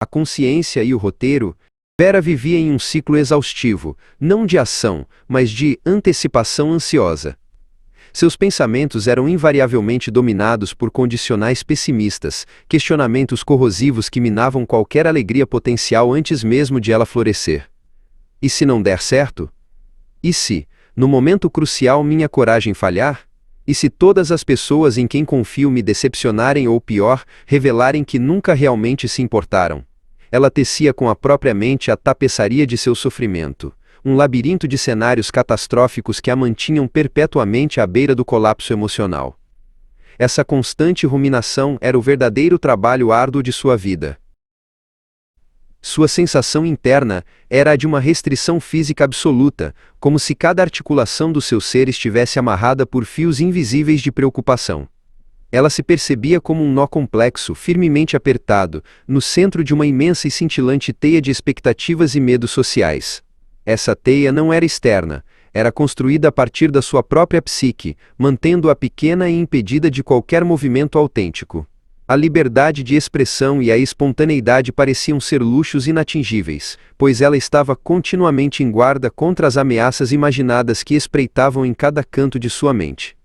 A consciência e o roteiro, Vera vivia em um ciclo exaustivo, não de ação, mas de antecipação ansiosa. Seus pensamentos eram invariavelmente dominados por condicionais pessimistas, questionamentos corrosivos que minavam qualquer alegria potencial antes mesmo de ela florescer. E se não der certo? E se, no momento crucial, minha coragem falhar? E se todas as pessoas em quem confio me decepcionarem ou pior, revelarem que nunca realmente se importaram? Ela tecia com a própria mente a tapeçaria de seu sofrimento, um labirinto de cenários catastróficos que a mantinham perpetuamente à beira do colapso emocional. Essa constante ruminação era o verdadeiro trabalho árduo de sua vida. Sua sensação interna era a de uma restrição física absoluta, como se cada articulação do seu ser estivesse amarrada por fios invisíveis de preocupação. Ela se percebia como um nó complexo, firmemente apertado, no centro de uma imensa e cintilante teia de expectativas e medos sociais. Essa teia não era externa, era construída a partir da sua própria psique, mantendo-a pequena e impedida de qualquer movimento autêntico. A liberdade de expressão e a espontaneidade pareciam ser luxos inatingíveis, pois ela estava continuamente em guarda contra as ameaças imaginadas que espreitavam em cada canto de sua mente.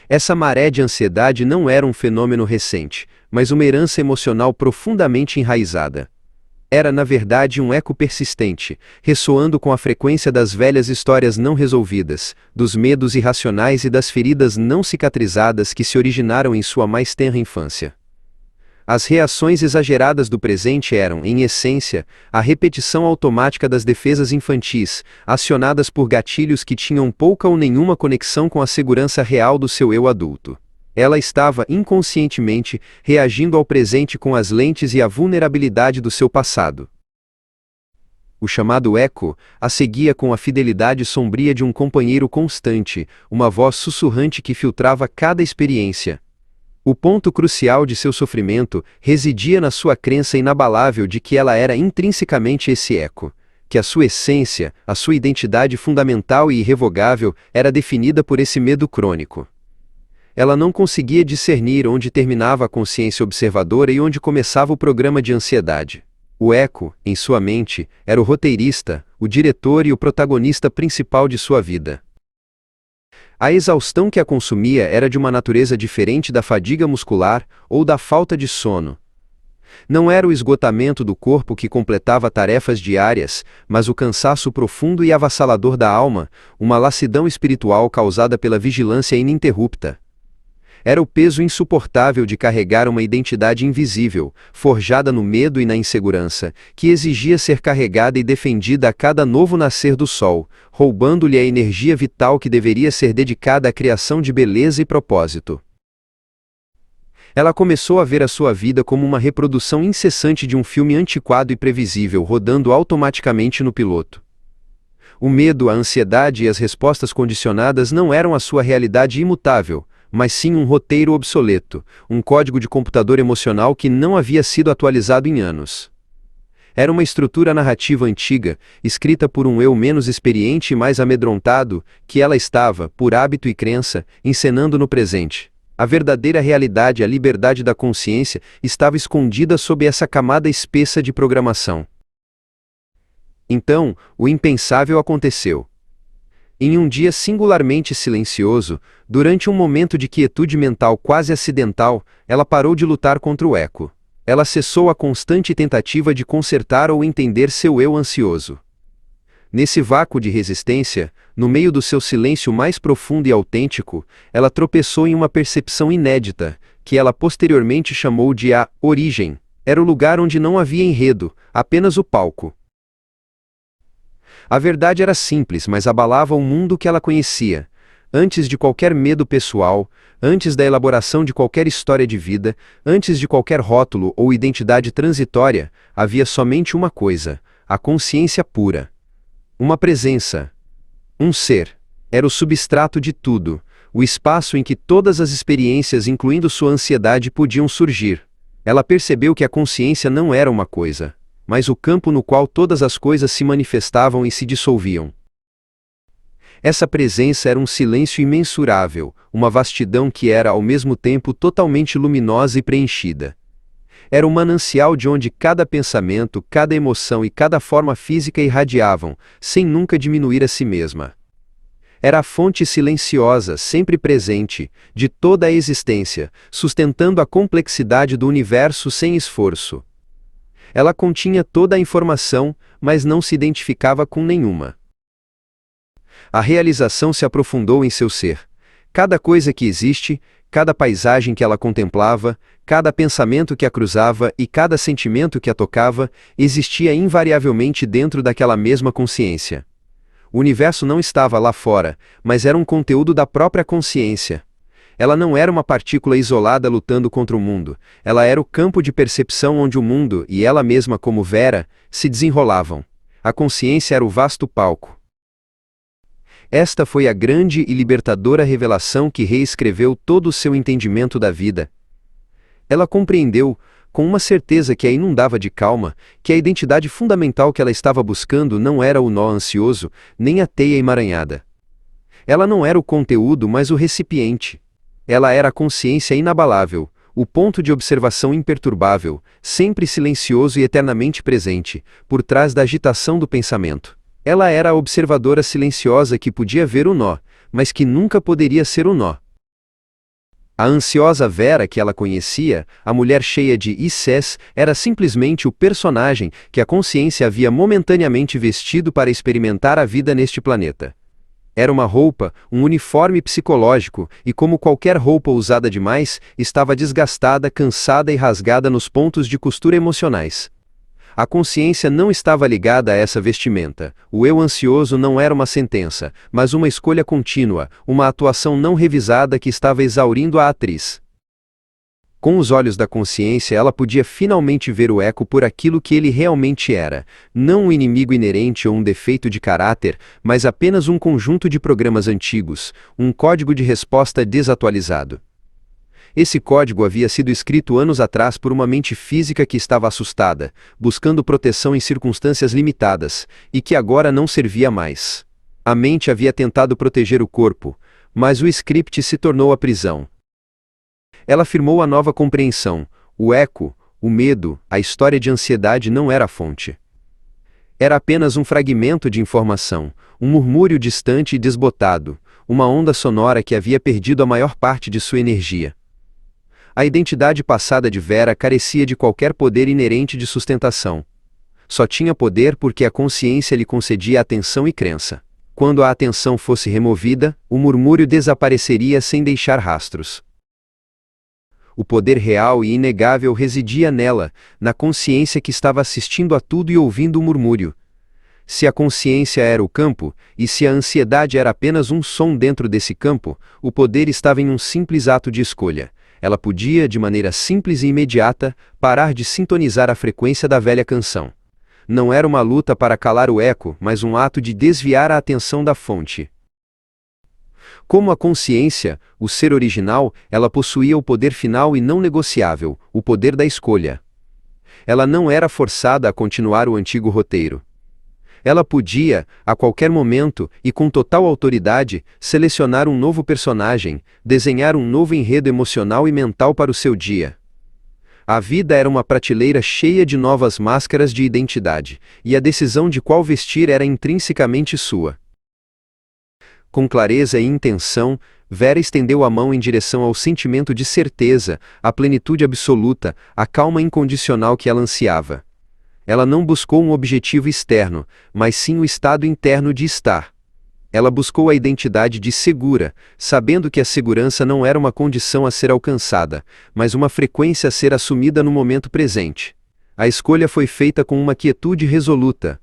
Essa maré de ansiedade não era um fenômeno recente, mas uma herança emocional profundamente enraizada. Era, na verdade, um eco persistente, ressoando com a frequência das velhas histórias não resolvidas, dos medos irracionais e das feridas não cicatrizadas que se originaram em sua mais tenra infância. As reações exageradas do presente eram, em essência, a repetição automática das defesas infantis, acionadas por gatilhos que tinham pouca ou nenhuma conexão com a segurança real do seu eu adulto. Ela estava, inconscientemente, reagindo ao presente com as lentes e a vulnerabilidade do seu passado. O chamado eco a seguia com a fidelidade sombria de um companheiro constante, uma voz sussurrante que filtrava cada experiência. O ponto crucial de seu sofrimento residia na sua crença inabalável de que ela era intrinsecamente esse eco, que a sua essência, a sua identidade fundamental e irrevogável, era definida por esse medo crônico. Ela não conseguia discernir onde terminava a consciência observadora e onde começava o programa de ansiedade. O eco, em sua mente, era o roteirista, o diretor e o protagonista principal de sua vida. A exaustão que a consumia era de uma natureza diferente da fadiga muscular ou da falta de sono. Não era o esgotamento do corpo que completava tarefas diárias, mas o cansaço profundo e avassalador da alma, uma lassidão espiritual causada pela vigilância ininterrupta. Era o peso insuportável de carregar uma identidade invisível, forjada no medo e na insegurança, que exigia ser carregada e defendida a cada novo nascer do sol, roubando-lhe a energia vital que deveria ser dedicada à criação de beleza e propósito. Ela começou a ver a sua vida como uma reprodução incessante de um filme antiquado e previsível rodando automaticamente no piloto. O medo, a ansiedade e as respostas condicionadas não eram a sua realidade imutável, mas sim um roteiro obsoleto, um código de computador emocional que não havia sido atualizado em anos. Era uma estrutura narrativa antiga, escrita por um eu menos experiente e mais amedrontado, que ela estava, por hábito e crença, encenando no presente. A verdadeira realidade, a liberdade da consciência, estava escondida sob essa camada espessa de programação. Então, o impensável aconteceu. Em um dia singularmente silencioso, durante um momento de quietude mental quase acidental, ela parou de lutar contra o eco. Ela cessou a constante tentativa de consertar ou entender seu eu ansioso. Nesse vácuo de resistência, no meio do seu silêncio mais profundo e autêntico, ela tropeçou em uma percepção inédita, que ela posteriormente chamou de a origem. Era o lugar onde não havia enredo, apenas o palco. A verdade era simples, mas abalava o mundo que ela conhecia. Antes de qualquer medo pessoal, antes da elaboração de qualquer história de vida, antes de qualquer rótulo ou identidade transitória, havia somente uma coisa: a consciência pura. Uma presença. Um ser. Era o substrato de tudo, o espaço em que todas as experiências, incluindo sua ansiedade, podiam surgir. Ela percebeu que a consciência não era uma coisa, mas o campo no qual todas as coisas se manifestavam e se dissolviam. Essa presença era um silêncio imensurável, uma vastidão que era ao mesmo tempo totalmente luminosa e preenchida. Era o manancial de onde cada pensamento, cada emoção e cada forma física irradiavam, sem nunca diminuir a si mesma. Era a fonte silenciosa, sempre presente, de toda a existência, sustentando a complexidade do universo sem esforço. Ela continha toda a informação, mas não se identificava com nenhuma. A realização se aprofundou em seu ser. Cada coisa que existe, cada paisagem que ela contemplava, cada pensamento que a cruzava e cada sentimento que a tocava, existia invariavelmente dentro daquela mesma consciência. O universo não estava lá fora, mas era um conteúdo da própria consciência. Ela não era uma partícula isolada lutando contra o mundo, ela era o campo de percepção onde o mundo e ela mesma como Vera se desenrolavam. A consciência era o vasto palco. Esta foi a grande e libertadora revelação que reescreveu todo o seu entendimento da vida. Ela compreendeu, com uma certeza que a inundava de calma, que a identidade fundamental que ela estava buscando não era o nó ansioso, nem a teia emaranhada. Ela não era o conteúdo, mas o recipiente. Ela era a consciência inabalável, o ponto de observação imperturbável, sempre silencioso e eternamente presente, por trás da agitação do pensamento. Ela era a observadora silenciosa que podia ver o nó, mas que nunca poderia ser o nó. A ansiosa Vera que ela conhecia, a mulher cheia de ICs, era simplesmente o personagem que a consciência havia momentaneamente vestido para experimentar a vida neste planeta. Era uma roupa, um uniforme psicológico, e como qualquer roupa usada demais, estava desgastada, cansada e rasgada nos pontos de costura emocionais. A consciência não estava ligada a essa vestimenta. O eu ansioso não era uma sentença, mas uma escolha contínua, uma atuação não revisada que estava exaurindo a atriz. Com os olhos da consciência ela podia finalmente ver o Eco por aquilo que ele realmente era, não um inimigo inerente ou um defeito de caráter, mas apenas um conjunto de programas antigos, um código de resposta desatualizado. Esse código havia sido escrito anos atrás por uma mente física que estava assustada, buscando proteção em circunstâncias limitadas, e que agora não servia mais. A mente havia tentado proteger o corpo, mas o script se tornou a prisão. Ela afirmou a nova compreensão: o eco, o medo, a história de ansiedade não era a fonte. Era apenas um fragmento de informação, um murmúrio distante e desbotado, uma onda sonora que havia perdido a maior parte de sua energia. A identidade passada de Vera carecia de qualquer poder inerente de sustentação. Só tinha poder porque a consciência lhe concedia atenção e crença. Quando a atenção fosse removida, o murmúrio desapareceria sem deixar rastros. O poder real e inegável residia nela, na consciência que estava assistindo a tudo e ouvindo o murmúrio. Se a consciência era o campo, e se a ansiedade era apenas um som dentro desse campo, o poder estava em um simples ato de escolha. Ela podia, de maneira simples e imediata, parar de sintonizar a frequência da velha canção. Não era uma luta para calar o eco, mas um ato de desviar a atenção da fonte. Como a consciência, o ser original, ela possuía o poder final e não negociável, o poder da escolha. Ela não era forçada a continuar o antigo roteiro. Ela podia, a qualquer momento, e com total autoridade, selecionar um novo personagem, desenhar um novo enredo emocional e mental para o seu dia. A vida era uma prateleira cheia de novas máscaras de identidade, e a decisão de qual vestir era intrinsecamente sua. Com clareza e intenção, Vera estendeu a mão em direção ao sentimento de certeza, à plenitude absoluta, à calma incondicional que ela ansiava. Ela não buscou um objetivo externo, mas sim o estado interno de estar. Ela buscou a identidade de segura, sabendo que a segurança não era uma condição a ser alcançada, mas uma frequência a ser assumida no momento presente. A escolha foi feita com uma quietude resoluta.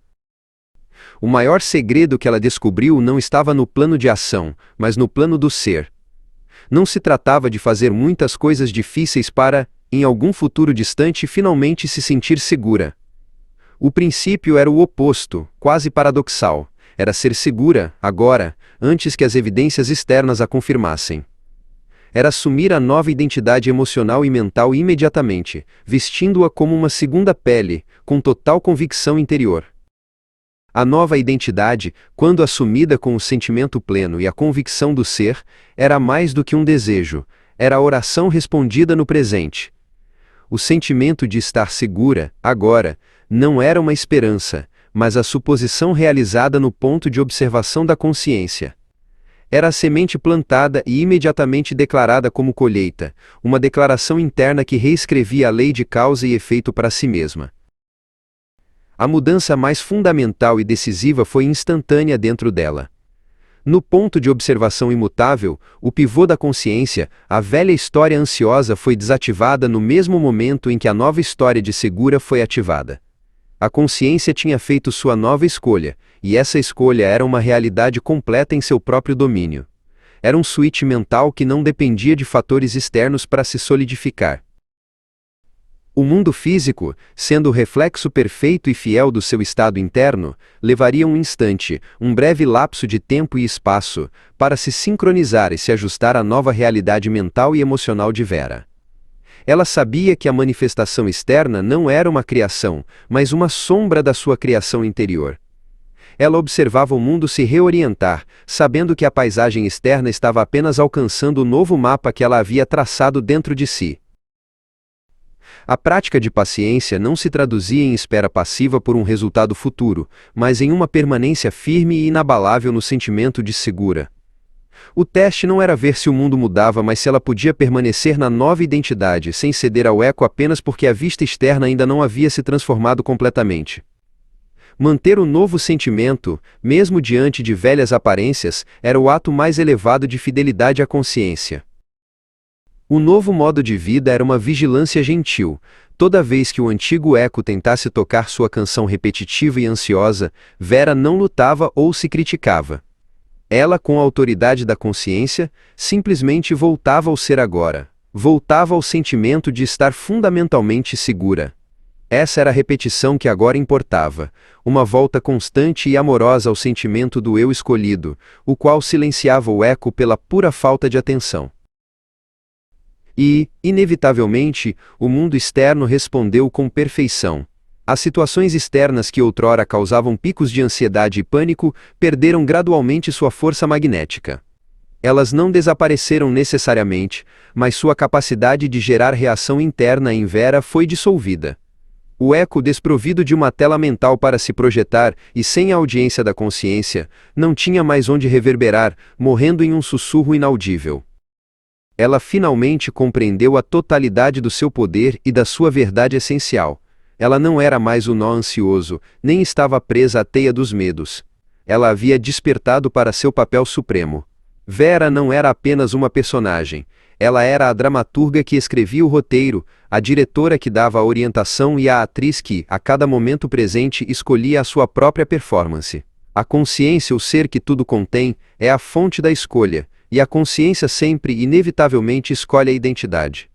O maior segredo que ela descobriu não estava no plano de ação, mas no plano do ser. Não se tratava de fazer muitas coisas difíceis para, em algum futuro distante, finalmente se sentir segura. O princípio era o oposto, quase paradoxal. Era ser segura, agora, antes que as evidências externas a confirmassem. Era assumir a nova identidade emocional e mental imediatamente, vestindo-a como uma segunda pele, com total convicção interior. A nova identidade, quando assumida com o sentimento pleno e a convicção do ser, era mais do que um desejo, era a oração respondida no presente. O sentimento de estar segura, agora, não era uma esperança, mas a suposição realizada no ponto de observação da consciência. Era a semente plantada e imediatamente declarada como colheita, uma declaração interna que reescrevia a lei de causa e efeito para si mesma. A mudança mais fundamental e decisiva foi instantânea dentro dela. No ponto de observação imutável, o pivô da consciência, a velha história ansiosa foi desativada no mesmo momento em que a nova história de segura foi ativada. A consciência tinha feito sua nova escolha, e essa escolha era uma realidade completa em seu próprio domínio. Era um switch mental que não dependia de fatores externos para se solidificar. O mundo físico, sendo o reflexo perfeito e fiel do seu estado interno, levaria um instante, um breve lapso de tempo e espaço, para se sincronizar e se ajustar à nova realidade mental e emocional de Vera. Ela sabia que a manifestação externa não era uma criação, mas uma sombra da sua criação interior. Ela observava o mundo se reorientar, sabendo que a paisagem externa estava apenas alcançando o novo mapa que ela havia traçado dentro de si. A prática de paciência não se traduzia em espera passiva por um resultado futuro, mas em uma permanência firme e inabalável no sentimento de segura. O teste não era ver se o mundo mudava, mas se ela podia permanecer na nova identidade, sem ceder ao eco apenas porque a vista externa ainda não havia se transformado completamente. Manter o novo sentimento, mesmo diante de velhas aparências, era o ato mais elevado de fidelidade à consciência. O novo modo de vida era uma vigilância gentil. Toda vez que o antigo eco tentasse tocar sua canção repetitiva e ansiosa, Vera não lutava ou se criticava. Ela, com a autoridade da consciência, simplesmente voltava ao ser agora. Voltava ao sentimento de estar fundamentalmente segura. Essa era a repetição que agora importava, uma volta constante e amorosa ao sentimento do eu escolhido, o qual silenciava o eco pela pura falta de atenção. E, inevitavelmente, o mundo externo respondeu com perfeição. As situações externas que outrora causavam picos de ansiedade e pânico perderam gradualmente sua força magnética. Elas não desapareceram necessariamente, mas sua capacidade de gerar reação interna em Vera foi dissolvida. O eco, desprovido de uma tela mental para se projetar e sem a audiência da consciência, não tinha mais onde reverberar, morrendo em um sussurro inaudível. Ela finalmente compreendeu a totalidade do seu poder e da sua verdade essencial. Ela não era mais o nó ansioso, nem estava presa à teia dos medos. Ela havia despertado para seu papel supremo. Vera não era apenas uma personagem. Ela era a dramaturga que escrevia o roteiro, a diretora que dava a orientação e a atriz que, a cada momento presente, escolhia a sua própria performance. A consciência, o ser que tudo contém, é a fonte da escolha, e a consciência sempre, inevitavelmente, escolhe a identidade.